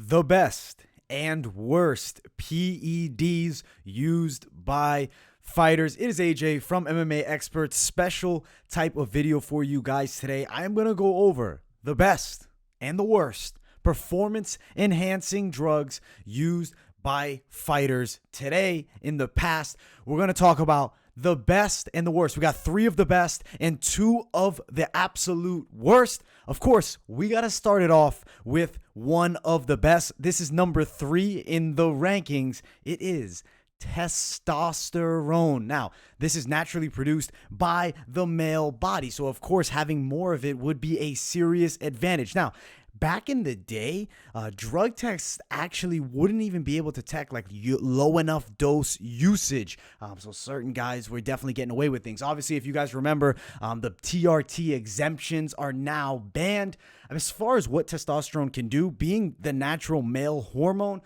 the best and worst PEDs used by fighters. It is AJ from MMA Experts. Special type of video for you guys today. I am going to go over the best and the worst performance enhancing drugs used by fighters today. In the past, we're going to talk about the best and the worst. We got 3 of the best and 2 of the absolute worst. Of course, we got to start it off with one of the best. This is number 3 in the rankings. It is testosterone. Now, this is naturally produced by the male body. So, of course, having more of it would be a serious advantage. Now, back in the day, drug tests actually wouldn't even be able to detect like low enough dose usage. So certain guys were definitely getting away with things. Obviously, if you guys remember, the TRT exemptions are now banned. As far as what testosterone can do, being the natural male hormone,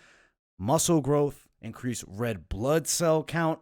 muscle growth, increased red blood cell count,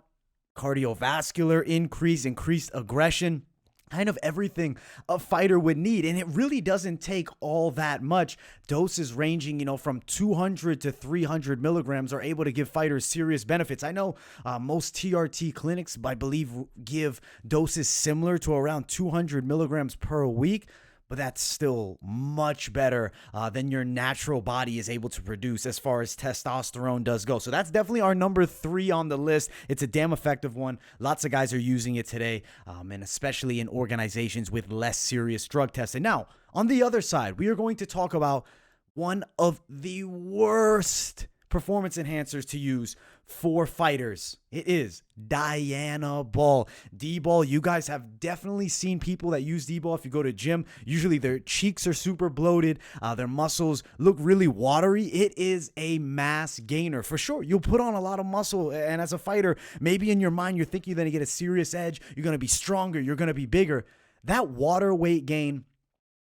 cardiovascular increase, increased aggression, kind of everything a fighter would need. And it really doesn't take all that much. Doses ranging, from 200 to 300 milligrams are able to give fighters serious benefits. I know most TRT clinics, I believe, give doses similar to around 200 milligrams per week. But that's still much better than your natural body is able to produce as far as testosterone does go. So that's definitely our number 3 on the list. It's a damn effective one. Lots of guys are using it today, and especially in organizations with less serious drug testing. Now, on the other side, we are going to talk about one of the worst performance enhancers to use for fighters. It is Dianabol. D-ball, you guys have definitely seen people that use D-ball. If you go to gym, usually their cheeks are super bloated, their muscles look really watery. It is a mass gainer for sure. You'll put on a lot of muscle, and as a fighter, maybe in your mind you're thinking you're going to get a serious edge, you're going to be stronger, you're going to be bigger. That water weight gain,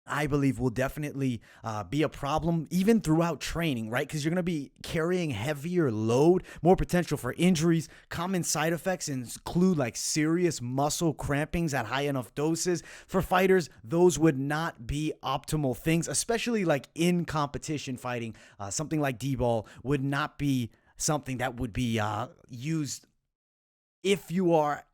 I believe, will definitely be a problem even throughout training, right? Because you're going to be carrying heavier load, more potential for injuries. Common side effects include like serious muscle crampings at high enough doses. For fighters, those would not be optimal things, especially like in competition fighting. Something like D-ball would not be something that would be used if you are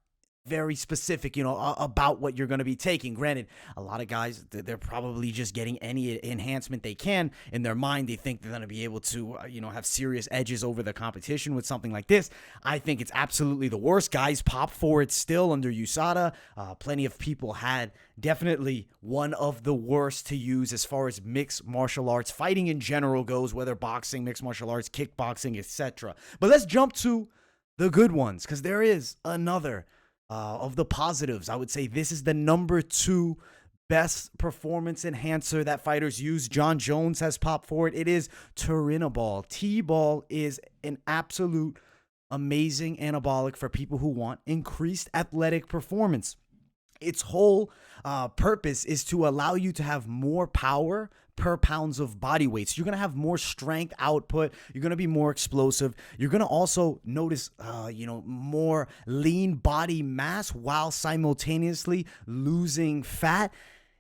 very specific, about what you're going to be taking. Granted, a lot of guys, they're probably just getting any enhancement they can. In their mind, they think they're going to be able to, have serious edges over the competition with something like this. I think it's absolutely the worst. Guys pop for it still under USADA. Plenty of people had definitely one of the worst to use as far as mixed martial arts fighting in general goes, whether boxing, mixed martial arts, kickboxing, etc. But let's jump to the good ones, because there is another of the positives. I would say this is the number 2 best performance enhancer that fighters use. John Jones has popped for it. It is Turinabol. T-ball is an absolute amazing anabolic for people who want increased athletic performance. Its whole purpose is to allow you to have more power per pounds of body weight. So you're going to have more strength output. You're going to be more explosive. You're going to also notice, more lean body mass while simultaneously losing fat.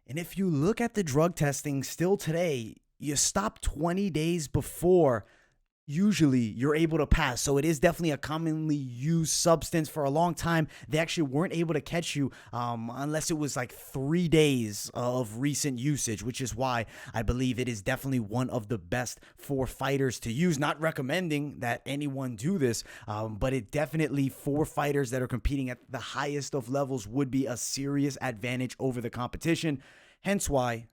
And if you look at the drug testing still today, you stop 20 days before usually you're able to pass. So it is definitely a commonly used substance. For a long time, they actually weren't able to catch you unless it was like 3 days of recent usage, which is why I believe it is definitely one of the best for fighters to use. Not recommending that anyone do this, but it definitely, for fighters that are competing at the highest of levels, would be a serious advantage over the competition. Hence why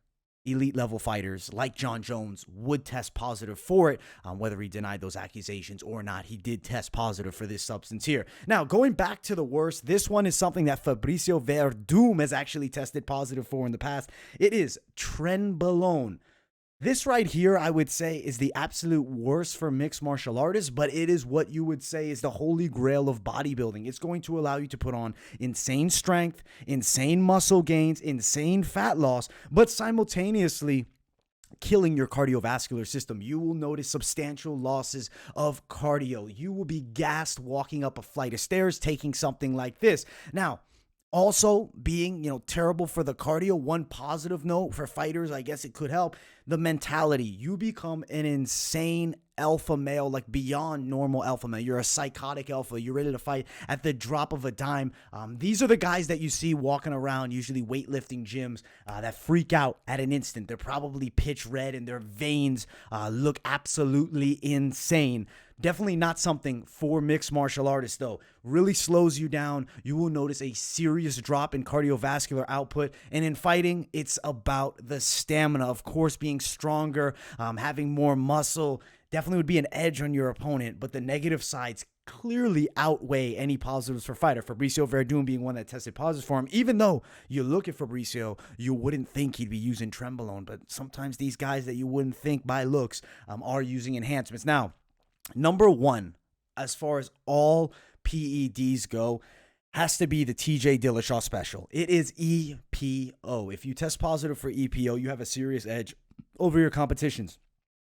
elite level fighters like John Jones would test positive for it. Whether he denied those accusations or not, he did test positive for this substance here. Now, going back to the worst, this one is something that Fabricio Verdum has actually tested positive for in the past. It is Trenbolone. This right here, I would say, is the absolute worst for mixed martial artists, but it is what you would say is the holy grail of bodybuilding. It's going to allow you to put on insane strength, insane muscle gains, insane fat loss, but simultaneously killing your cardiovascular system. You will notice substantial losses of cardio. You will be gassed walking up a flight of stairs taking something like this. Now, Also, being, terrible for the cardio. One positive note for fighters, I guess it could help, the mentality. You become an insane alpha male, like beyond normal alpha male. You're a psychotic alpha. You're ready to fight at the drop of a dime. These are the guys that you see walking around, usually weightlifting gyms, that freak out at an instant. They're probably pitch red and their veins look absolutely insane. Definitely not something for mixed martial artists, though. Really slows you down. You will notice a serious drop in cardiovascular output. And in fighting, it's about the stamina. Of course, being stronger, having more muscle definitely would be an edge on your opponent. But the negative sides clearly outweigh any positives for fighter. Fabricio Verdun being one that tested positive for him. Even though you look at Fabricio, you wouldn't think he'd be using Trenbolone. But sometimes these guys that you wouldn't think by looks are using enhancements. Now, number one, as far as all PEDs go, has to be the TJ Dillashaw special. It is EPO. If you test positive for EPO, you have a serious edge over your competitions.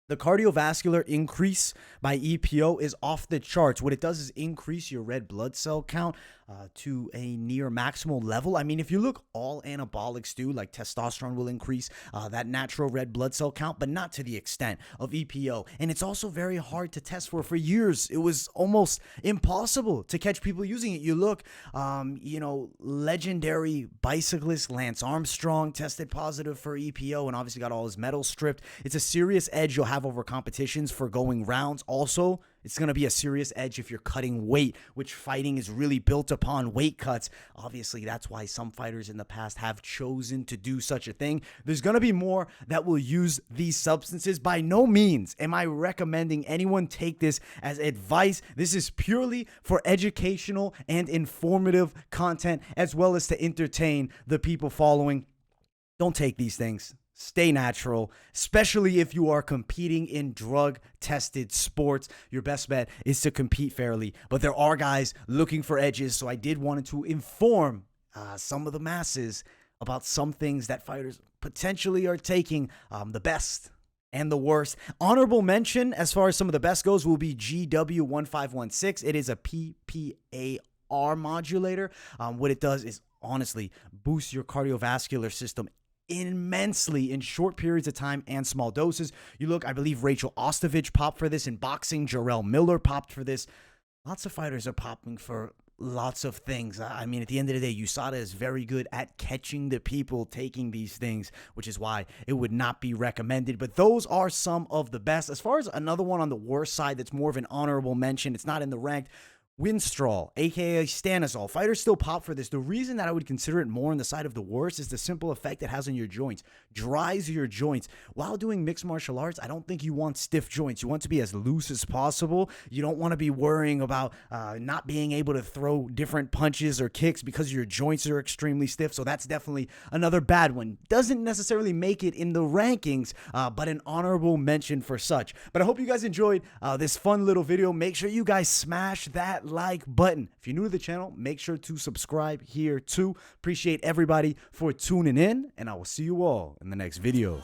The cardiovascular increase by EPO is off the charts. What it does is increase your red blood cell count to a near maximal level. I mean, if you look, all anabolics do, like testosterone will increase that natural red blood cell count, but not to the extent of EPO. And it's also very hard to test for. For years, it was almost impossible to catch people using it. You look, legendary bicyclist Lance Armstrong tested positive for EPO and obviously got all his medals stripped. It's a serious edge you'll have over competitions for going rounds. Also, it's going to be a serious edge if you're cutting weight, which fighting is really built upon weight cuts. Obviously, that's why some fighters in the past have chosen to do such a thing. There's going to be more that will use these substances. By no means am I recommending anyone take this as advice. This is purely for educational and informative content, as well as to entertain the people following. Don't take these things. Stay natural, especially if you are competing in drug-tested sports. Your best bet is to compete fairly. But there are guys looking for edges, so I did want to inform some of the masses about some things that fighters potentially are taking, the best and the worst. Honorable mention, as far as some of the best goes, will be GW1516. It is a PPAR modulator. What it does is honestly boost your cardiovascular system immensely in short periods of time and small doses. You look, I believe Rachel Ostovich popped for this in boxing. Jarrell Miller popped for this. Lots of fighters are popping for lots of things. I mean, at the end of the day, USADA is very good at catching the people taking these things, which is why it would not be recommended. But those are some of the best. As far as another one on the worst side that's more of an honorable mention, it's not in the ranked, Winstrol, aka Stanozol. Fighters still pop for this. The reason that I would consider it more on the side of the worst is the simple effect it has on your joints. Dries your joints. While doing mixed martial arts, I don't think you want stiff joints. You want to be as loose as possible. You don't want to be worrying about not being able to throw different punches or kicks because your joints are extremely stiff. So that's definitely another bad one. Doesn't necessarily make it in the rankings, but an honorable mention for such. But I hope you guys enjoyed this fun little video. Make sure you guys smash that like button. If you're new to the channel, make sure to subscribe here too. Appreciate everybody for tuning in, and I will see you all in the next video.